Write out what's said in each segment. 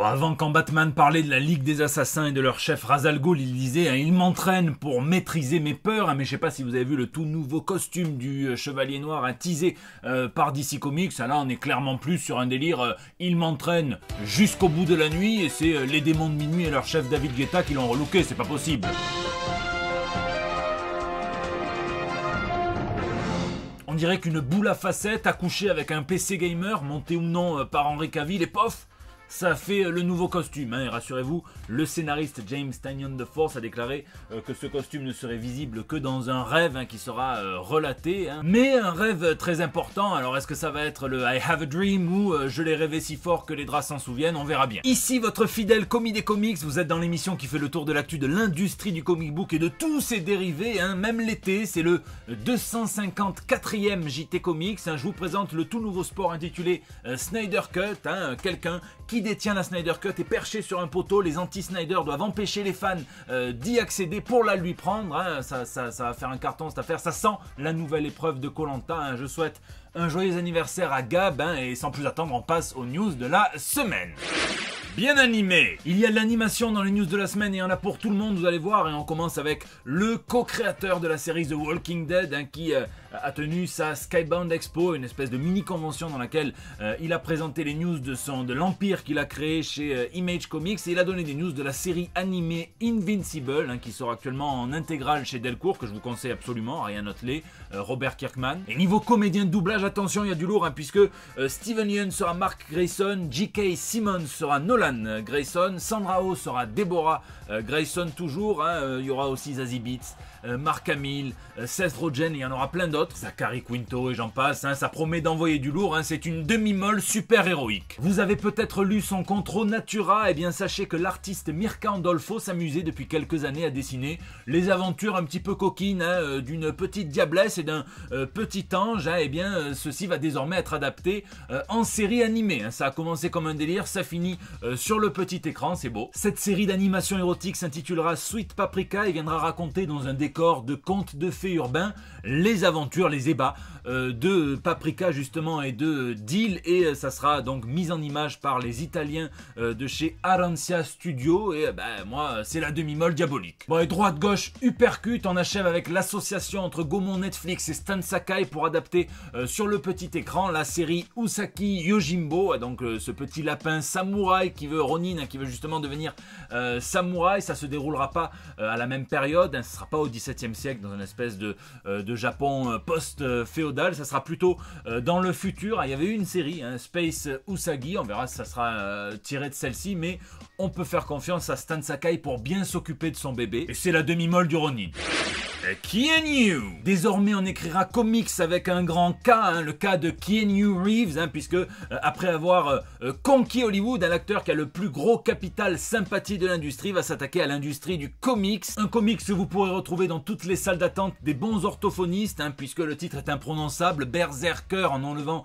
Bon, avant quand Batman parlait de la Ligue des Assassins et de leur chef Ra's al Ghul, il disait hein, « Il m'entraîne pour maîtriser mes peurs hein, ». Mais je sais pas si vous avez vu le tout nouveau costume du Chevalier Noir hein, teasé par DC Comics. Là, on est clairement plus sur un délire « Il m'entraîne jusqu'au bout de la nuit » et c'est les démons de minuit et leur chef David Guetta qui l'ont relooké, c'est pas possible. On dirait qu'une boule à facettes accouchée avec un PC gamer, monté ou non par Henry Cavill, et pof, ça fait le nouveau costume. Hein. Et rassurez-vous, le scénariste James Tynion de Force a déclaré que ce costume ne serait visible que dans un rêve hein, qui sera relaté. Hein. Mais un rêve très important, alors est-ce que ça va être le I have a dream ou je l'ai rêvé si fort que les draps s'en souviennent, on verra bien. Ici votre fidèle commis des comics, vous êtes dans l'émission qui fait le tour de l'actu de l'industrie du comic book et de tous ses dérivés. Hein. Même l'été, c'est le 254e JT Comics. Hein. Je vous présente le tout nouveau sport intitulé Snyder Cut. Hein. Quelqu'un qui détient la Snyder Cut est perché sur un poteau, les anti-Snyder doivent empêcher les fans d'y accéder pour la lui prendre, hein. Ça va faire un carton cette affaire, ça sent la nouvelle épreuve de Koh-Lanta, hein. Je souhaite un joyeux anniversaire à Gab, hein, et sans plus attendre, on passe aux news de la semaine. Bien animé. Il y a de l'animation dans les news de la semaine et il y en a pour tout le monde, vous allez voir. Et on commence avec le co-créateur de la série The Walking Dead hein, qui a tenu sa Skybound Expo, une espèce de mini-convention dans laquelle il a présenté les news de l'empire qu'il a créé chez Image Comics. Et il a donné des news de la série animée Invincible hein, qui sort actuellement en intégrale chez Delcourt, que je vous conseille absolument, Ryan Otley, Robert Kirkman. Et niveau comédien de doublage, attention, il y a du lourd hein, puisque Steven Yeun sera Mark Grayson, J.K. Simmons sera Nolan Grayson, Sandra Oh sera Deborah Grayson toujours, hein, il y aura aussi Zazie Beetz, Mark Hamill, Seth Rogen, et il y en aura plein d'autres, Zachary Quinto et j'en passe, hein, ça promet d'envoyer du lourd, hein, c'est une demi-molle super héroïque. Vous avez peut-être lu son Contro Natura, et bien sachez que l'artiste Mirka Andolfo s'amusait depuis quelques années à dessiner les aventures un petit peu coquines hein, d'une petite diablesse et d'un petit ange, hein, et bien ceci va désormais être adapté en série animée, hein. Ça a commencé comme un délire, ça finit sur le petit écran, c'est beau. Cette série d'animation érotique s'intitulera Sweet Paprika et viendra raconter dans un décor de contes de fées urbains les aventures, les ébats de Paprika justement et de Deal, et ça sera donc mise en image par les Italiens de chez Arancia Studio, et moi c'est la demi-molle diabolique. Bon, et droite-gauche uppercut, on achève avec l'association entre Gaumont Netflix et Stan Sakai pour adapter sur le petit écran la série Usagi Yojimbo, donc ce petit lapin samouraï qui veut Ronin, qui veut justement devenir samouraï. Ça se déroulera pas à la même période, hein, ce sera pas au XVIIe siècle dans une espèce de Japon post-féodal, ça sera plutôt dans le futur. Il y avait eu une série, hein, Space Usagi, on verra si ça sera tiré de celle-ci, mais on peut faire confiance à Stan Sakai pour bien s'occuper de son bébé, et c'est la demi-molle du Ronin. Keanu. Désormais on écrira comics avec un grand K, hein, le cas de Keanu Reeves, hein, puisque après avoir conquis Hollywood, l'acteur qui a le plus gros capital sympathie de l'industrie va s'attaquer à l'industrie du comics. Un comics que vous pourrez retrouver dans toutes les salles d'attente des bons orthophonistes, hein, puisque le titre est imprononçable, Berserker, en enlevant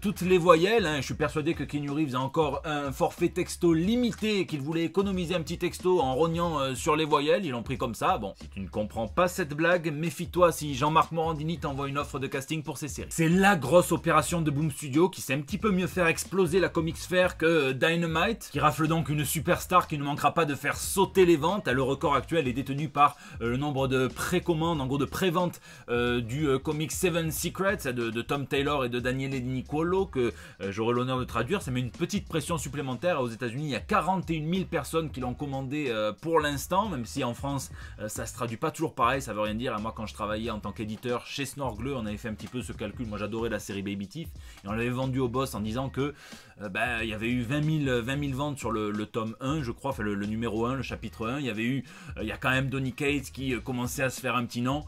toutes les voyelles. Hein. Je suis persuadé que Keanu Reeves a encore un forfait texto limité et qu'il voulait économiser un petit texto en rognant sur les voyelles. Ils l'ont pris comme ça. Bon, si tu ne comprends pas cette blague, méfie-toi si Jean-Marc Morandini t'envoie une offre de casting pour ses séries. C'est la grosse opération de Boom Studio qui sait un petit peu mieux faire exploser la comics fair que Dynamite, qui rafle donc une superstar qui ne manquera pas de faire sauter les ventes. Le record actuel est détenu par le nombre de précommandes, en gros de préventes du comic Seven Secrets de Tom Taylor et de Daniele Di Nicuolo, que j'aurai l'honneur de traduire. Ça met une petite pression supplémentaire. Aux États-Unis, il y a 41 000 personnes qui l'ont commandé pour l'instant, même si en France ça se traduit pas toujours pareil, ça veut rien dire. Moi, quand je travaillais en tant qu'éditeur chez Snorgle, on avait fait un petit peu ce calcul. Moi, j'adorais la série Baby Teeth et on l'avait vendu au boss en disant que il y avait eu 20 000 ventes sur le tome 1, je crois, enfin le numéro 1, le chapitre 1. Il y a quand même Donny Cates qui commençait à se faire un petit nom.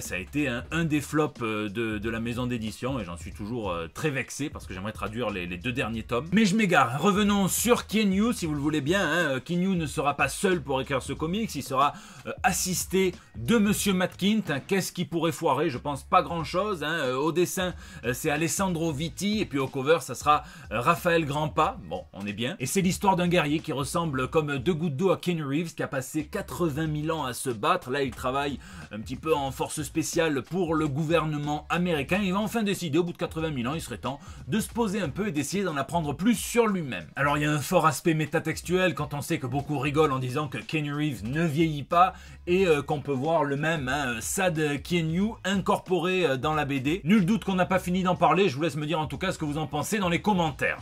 Ça a été un des flops de la maison d'édition et j'en suis toujours très vexé parce que j'aimerais traduire les 2 derniers tomes. Mais je m'égare. Revenons sur Keanu si vous le voulez bien. Hein. Keanu ne sera pas seul pour écrire ce comics, il sera assisté de Monsieur Matt Kindt. Hein. Qu'est-ce qui pourrait foirer? Je pense pas grand chose. Hein. Au dessin, c'est Alessandro Vitti et puis au cover, ça sera Raphaël Grandpa. Bon, on est bien. Et c'est l'histoire d'un guerrier qui ressemble comme 2 gouttes d'eau à Keanu Reeves qui a passé 80 000 ans à se battre. Là, il travaille un petit peu en forme force spéciale pour le gouvernement américain. Il va enfin décider, au bout de 80 000 ans, il serait temps de se poser un peu et d'essayer d'en apprendre plus sur lui-même. Alors il y a un fort aspect métatextuel quand on sait que beaucoup rigolent en disant que Keanu Reeves ne vieillit pas et qu'on peut voir le même Sad Keanu incorporé dans la BD. Nul doute qu'on n'a pas fini d'en parler, je vous laisse me dire en tout cas ce que vous en pensez dans les commentaires.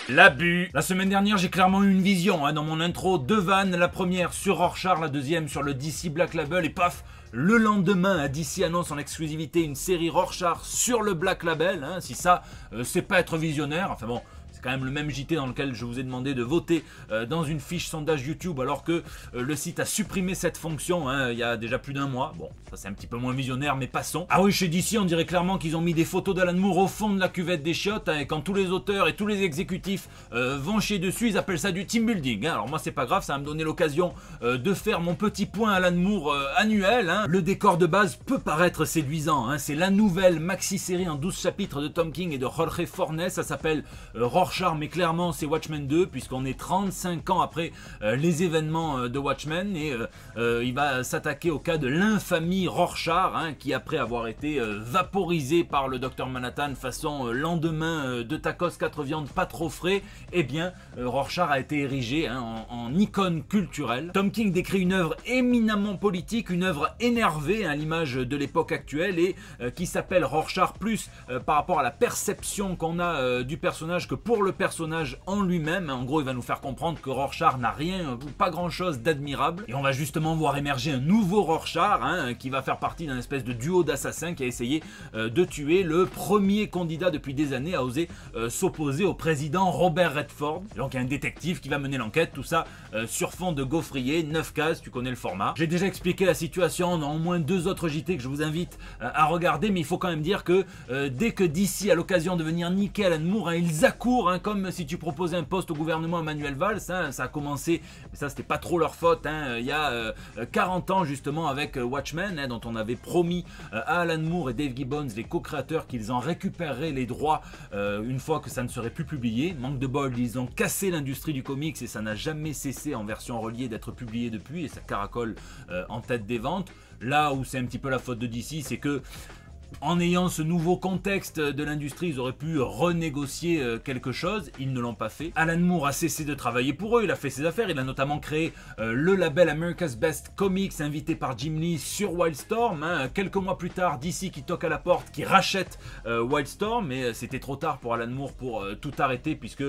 L'abus. La semaine dernière, j'ai clairement eu une vision dans mon intro, 2 vannes, la première sur Rorschach, la deuxième sur le DC Black Label et paf, le lendemain, DC annonce en exclusivité une série Rorschach sur le Black Label. Si ça, c'est pas être visionnaire, enfin bon, quand même le même JT dans lequel je vous ai demandé de voter dans une fiche sondage YouTube alors que le site a supprimé cette fonction il y a déjà plus d'1 mois. Bon, ça c'est un petit peu moins visionnaire mais passons. Ah oui, chez DC on dirait clairement qu'ils ont mis des photos d'Alan Moore au fond de la cuvette des chiottes et quand tous les auteurs et tous les exécutifs vont chier dessus, ils appellent ça du team building. Alors moi c'est pas grave, ça va me donner l'occasion de faire mon petit point Alan Moore annuel. Le décor de base peut paraître séduisant, c'est la nouvelle maxi-série en 12 chapitres de Tom King et de Jorge Fornes, ça s'appelle Rorschach, mais clairement c'est Watchmen 2 puisqu'on est 35 ans après les événements de Watchmen et il va s'attaquer au cas de l'infamie Rorschach qui après avoir été vaporisé par le Docteur Manhattan façon lendemain de tacos 4 viandes pas trop frais, eh bien Rorschach a été érigé en icône culturelle. Tom King décrit une œuvre éminemment politique, une œuvre énervée à l'image de l'époque actuelle et qui s'appelle Rorschach plus par rapport à la perception qu'on a du personnage que pour le personnage en lui-même. En gros, il va nous faire comprendre que Rorschach n'a rien ou pas grand-chose d'admirable. Et on va justement voir émerger un nouveau Rorschach qui va faire partie d'un espèce de duo d'assassins qui a essayé de tuer le premier candidat depuis des années à oser s'opposer au président Robert Redford. Et donc il y a un détective qui va mener l'enquête, tout ça sur fond de gaufrier, 9 cases, tu connais le format. J'ai déjà expliqué la situation dans au moins 2 autres JT que je vous invite à regarder, mais il faut quand même dire que dès que DC a l'occasion de venir niquer Alan Moore, ils accourent comme si tu proposais un poste au gouvernement à Manuel Valls. Ça a commencé, mais ça c'était pas trop leur faute, il y a 40 ans justement avec Watchmen, dont on avait promis à Alan Moore et Dave Gibbons, les co-créateurs, qu'ils en récupéreraient les droits une fois que ça ne serait plus publié. Manque de bol, ils ont cassé l'industrie du comics et ça n'a jamais cessé en version reliée d'être publié depuis et ça caracole en tête des ventes. Là où c'est un petit peu la faute de DC, c'est que en ayant ce nouveau contexte de l'industrie, ils auraient pu renégocier quelque chose, ils ne l'ont pas fait. Alan Moore a cessé de travailler pour eux, il a fait ses affaires, il a notamment créé le label America's Best Comics, invité par Jim Lee sur Wildstorm. Quelques mois plus tard, DC qui toque à la porte, qui rachète Wildstorm, mais c'était trop tard pour Alan Moore pour tout arrêter, puisque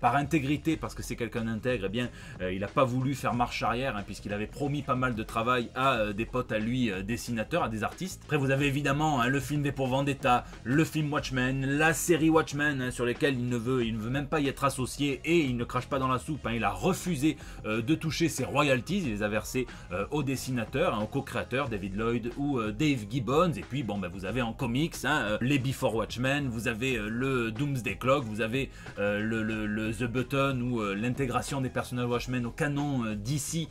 par intégrité, parce que c'est quelqu'un d'intègre, eh bien, il n'a pas voulu faire marche arrière, puisqu'il avait promis pas mal de travail à des potes à lui, dessinateurs, à des artistes. Après, vous avez évidemment le film V pour Vendetta, le film Watchmen, la série Watchmen sur lesquels il ne veut même pas y être associé et il ne crache pas dans la soupe. Il a refusé de toucher ses royalties, il les a versées aux dessinateurs, aux co-créateurs David Lloyd ou Dave Gibbons. Et puis bon, vous avez en comics les Before Watchmen, vous avez le Doomsday Clock, vous avez le The Button ou l'intégration des personnages Watchmen au canon DC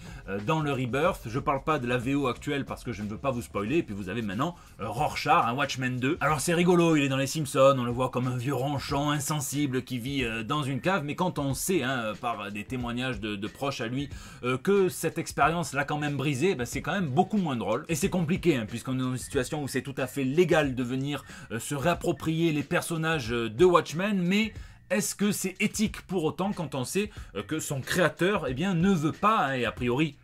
dans le Rebirth. Je parle pas de la VO actuelle parce que je ne veux pas vous spoiler. Et puis vous avez maintenant Rorschach, Watchmen 2. Alors c'est rigolo, il est dans les Simpsons, on le voit comme un vieux ronchon insensible qui vit dans une cave, mais quand on sait par des témoignages de proches à lui que cette expérience l'a quand même brisé, c'est quand même beaucoup moins drôle. Et c'est compliqué puisqu'on est dans une situation où c'est tout à fait légal de venir se réapproprier les personnages de Watchmen, mais est-ce que c'est éthique pour autant quand on sait que son créateur ne veut pas, et a priori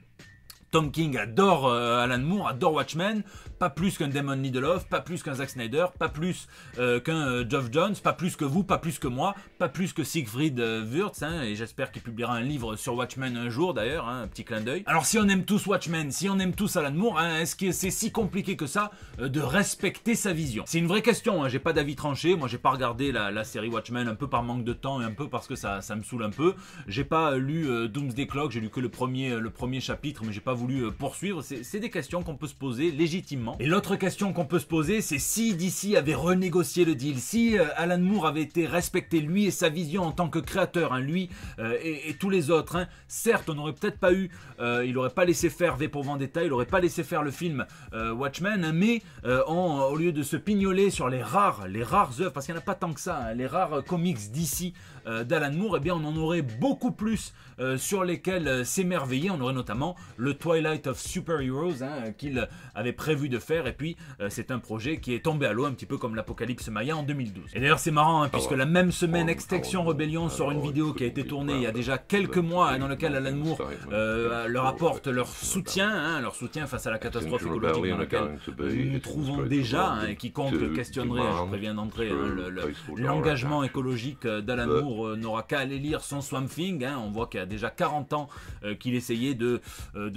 Tom King adore Alan Moore, adore Watchmen, pas plus qu'un Damon Lindelof, pas plus qu'un Zack Snyder, pas plus qu'un Geoff Johns, pas plus que vous, pas plus que moi, pas plus que Siegfried Wurtz, et j'espère qu'il publiera un livre sur Watchmen un jour d'ailleurs, un petit clin d'œil. Alors si on aime tous Watchmen, si on aime tous Alan Moore, est-ce que c'est si compliqué que ça de respecter sa vision? C'est une vraie question, j'ai pas d'avis tranché, moi j'ai pas regardé la série Watchmen, un peu par manque de temps et un peu parce que ça me saoule un peu. J'ai pas lu Doomsday Clock, j'ai lu que le premier chapitre, mais j'ai pas voulu poursuivre. C'est des questions qu'on peut se poser légitimement. Et l'autre question qu'on peut se poser, c'est si DC avait renégocié le deal, si Alan Moore avait été respecté, lui et sa vision en tant que créateur, lui et tous les autres, certes on n'aurait peut-être pas eu, il n'aurait pas laissé faire V pour Vendetta, il n'aurait pas laissé faire le film Watchmen, mais au lieu de se pignoler sur les rares œuvres, parce qu'il n'y en a pas tant que ça, les rares comics DC d'Alan Moore, on en aurait beaucoup plus sur lesquels s'émerveiller. On aurait notamment le Twilight of Superheroes qu'il avait prévu de faire, et puis c'est un projet qui est tombé à l'eau un petit peu comme l'Apocalypse Maya en 2012. Et d'ailleurs c'est marrant puisque la même semaine Extinction Rebellion sort une vidéo qui a été tournée il y a déjà quelques mois dans laquelle Alan Moore leur apporte leur soutien face à la catastrophe écologique dans laquelle nous nous trouvons déjà, et quiconque questionnerait, je préviens d'entrée, l'engagement écologique d'Alan Moore n'aura qu'à aller lire son Swamp Thing. On voit qu'il y a déjà 40 ans qu'il essayait de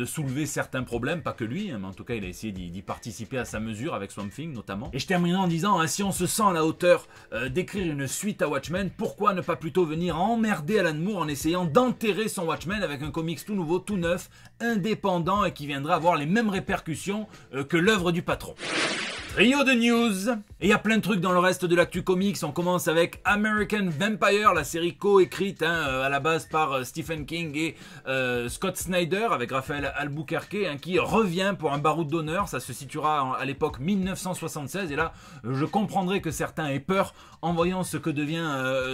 soulever certains problèmes, pas que lui, mais en tout cas il a essayé d'y participer à sa mesure avec Swamp Thing notamment. Et je terminerai en disant, si on se sent à la hauteur d'écrire une suite à Watchmen, pourquoi ne pas plutôt venir emmerder Alan Moore en essayant d'enterrer son Watchmen avec un comics tout nouveau, tout neuf, indépendant, et qui viendra avoir les mêmes répercussions que l'œuvre du patron. Trio de news. Et il y a plein de trucs dans le reste de l'actu comics. On commence avec American Vampire, la série co-écrite à la base par Stephen King et Scott Snyder, avec Raphaël Albuquerque, qui revient pour un baroud d'honneur. Ça se situera à l'époque 1976, et là je comprendrais que certains aient peur en voyant ce que devient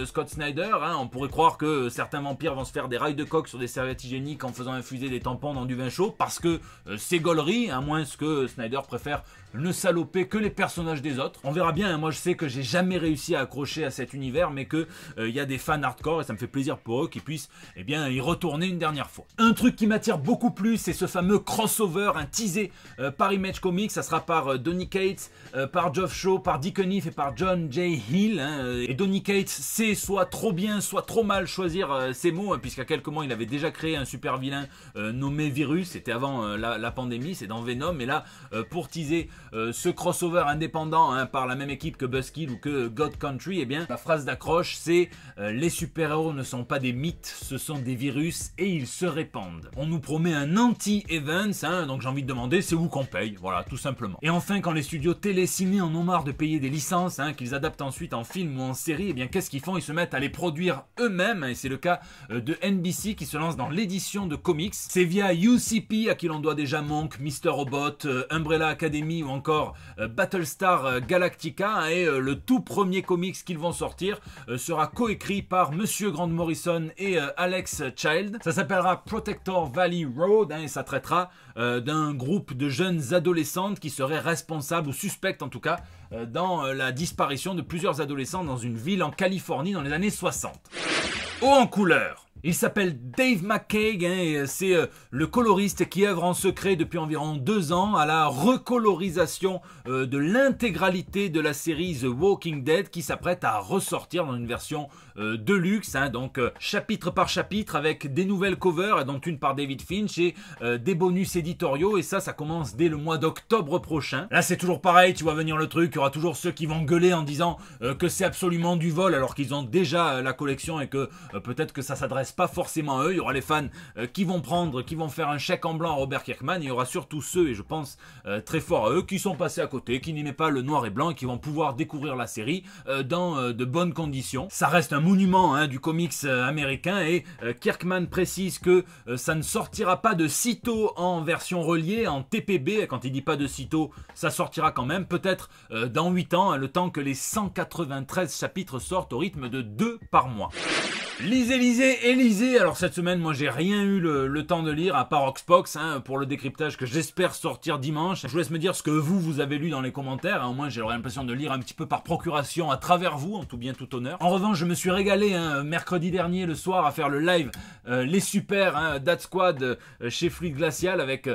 Scott Snyder. On pourrait croire que certains vampires vont se faire des rails de coque sur des serviettes hygiéniques en faisant infuser des tampons dans du vin chaud, parce que c'est gaulerie, à moins que Snyder préfère ne saloper que les personnages des autres. On verra bien, moi je sais que j'ai jamais réussi à accrocher à cet univers, mais que y a des fans hardcore, et ça me fait plaisir pour eux qu'ils puissent y retourner une dernière fois. Un truc qui m'attire beaucoup plus, c'est ce fameux crossover, teasé par Image Comics. Ça sera par Donny Cates, par Geoff Shaw, par Dick O'Neil et par John J. Hill. Et Donny Cates sait soit trop bien, soit trop mal choisir ses mots, puisqu'à quelques mois il avait déjà créé un super vilain nommé Virus. C'était avant la pandémie, c'est dans Venom. Et là, pour teaser ce crossover indépendant par la même équipe que Buzzkill ou que God Country, la phrase d'accroche c'est les super-héros ne sont pas des mythes, ce sont des virus et ils se répandent. On nous promet un anti-Evans, donc j'ai envie de demander c'est où qu'on paye, voilà, tout simplement. Et enfin, quand les studios télé-ciné en ont marre de payer des licences qu'ils adaptent ensuite en film ou en série, qu'est-ce qu'ils font? Ils se mettent à les produire eux-mêmes, et c'est le cas de NBC qui se lance dans l'édition de comics. C'est via UCP, à qui l'on doit déjà Monk, Mr. Robot, Umbrella Academy ou encore Battlestar Galactica, et le tout premier comics qu'ils vont sortir sera coécrit par Monsieur Grant Morrison et Alex Child. Ça s'appellera Protector Valley Road, et ça traitera d'un groupe de jeunes adolescentes qui seraient responsables, ou suspectes en tout cas, dans la disparition de plusieurs adolescents dans une ville en Californie dans les années 60. Haut en couleur. Il s'appelle Dave McCaig, et c'est le coloriste qui œuvre en secret depuis environ 2 ans à la recolorisation de l'intégralité de la série The Walking Dead, qui s'apprête à ressortir dans une version de luxe, donc chapitre par chapitre, avec des nouvelles covers, dont une par David Finch, et des bonus éditoriaux, et ça commence dès le mois d'octobre prochain. Là c'est toujours pareil, tu vois venir le truc, il y aura toujours ceux qui vont gueuler en disant que c'est absolument du vol alors qu'ils ont déjà la collection, et que peut-être que ça s'adresse pas forcément à eux. Il y aura les fans qui vont faire un chèque en blanc à Robert Kirkman, et il y aura surtout ceux, et je pense très fort à eux, qui sont passés à côté, qui n'aimaient pas le noir et blanc, et qui vont pouvoir découvrir la série dans de bonnes conditions. Ça reste un monument du comics américain, et Kirkman précise que ça ne sortira pas de sitôt en version reliée, en TPB. Quand il dit pas de sitôt, ça sortira quand même, peut-être dans 8 ans, le temps que les 193 chapitres sortent au rythme de 2 par mois. Lisez. Alors cette semaine, moi j'ai rien eu le temps de lire, à part Oxbox, pour le décryptage que j'espère sortir dimanche. Je vous laisse me dire ce que vous avez lu dans les commentaires, au moins j'aurai l'impression de lire un petit peu par procuration à travers vous, en tout bien tout honneur. En revanche, je me suis régalé mercredi dernier le soir à faire le live Les Super Dad Squad chez Fluide Glacial, avec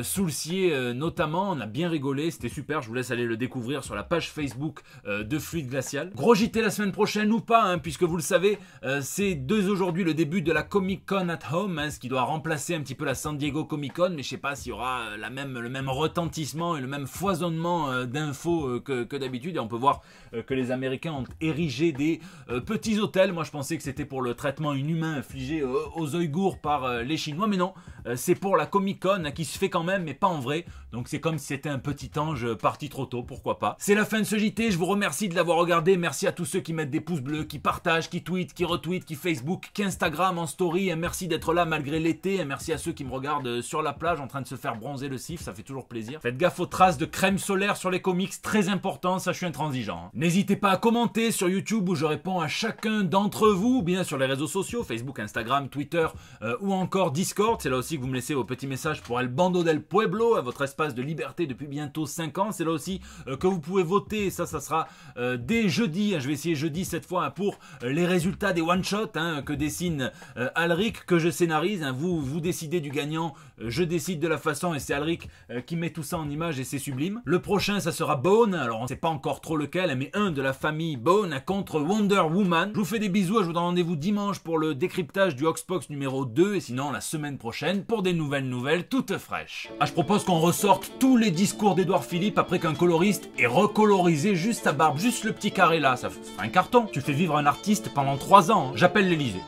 Soulcier notamment. On a bien rigolé, c'était super. Je vous laisse aller le découvrir sur la page Facebook de Fluide Glacial. Gros JT la semaine prochaine ou pas, puisque vous le savez, c'est dès aujourd'hui le début de la Comic Con at Home, ce qui doit remplacer un petit peu la San Diego Comic Con, mais je sais pas s'il y aura le même retentissement et le même foisonnement d'infos que d'habitude. Et on peut voir que les Américains ont érigé des petits hôtels. Moi je pensais que c'était pour le traitement inhumain infligé aux Ouïghours par les Chinois, mais non, c'est pour la Comic Con qui se fait quand même, mais pas en vrai. Donc c'est comme si c'était un petit ange parti trop tôt, pourquoi pas. C'est la fin de ce JT, je vous remercie de l'avoir regardé. Merci à tous ceux qui mettent des pouces bleus, qui partagent, qui tweetent, qui retweetent, qui Facebook, qu'Instagram en story, et merci d'être là malgré l'été, et merci à ceux qui me regardent sur la plage en train de se faire bronzer le cif, ça fait toujours plaisir. Faites gaffe aux traces de crème solaire sur les comics, très important, ça je suis intransigeant. N'hésitez pas à commenter sur YouTube où je réponds à chacun quelques-uns d'entre vous, bien sur les réseaux sociaux, Facebook, Instagram, Twitter ou encore Discord. C'est là aussi que vous me laissez vos petits messages pour El Bando del Pueblo, à votre espace de liberté depuis bientôt 5 ans. C'est là aussi que vous pouvez voter, ça sera dès jeudi. Je vais essayer jeudi cette fois pour les résultats des one-shots que dessine Alric, que je scénarise. Vous décidez du gagnant, je décide de la façon et c'est Alric qui met tout ça en image et c'est sublime. Le prochain, ça sera Bone, alors on ne sait pas encore trop lequel, mais un de la famille Bone contre Wonder Woman. Je vous fais des bisous, je vous donne rendez-vous dimanche pour le décryptage du Hoxpox numéro 2 et sinon la semaine prochaine pour des nouvelles toutes fraîches. Je propose qu'on ressorte tous les discours d'Édouard Philippe après qu'un coloriste ait recolorisé juste sa barbe, juste le petit carré là, ça fera un carton. Tu fais vivre un artiste pendant 3 ans, j'appelle l'Élysée.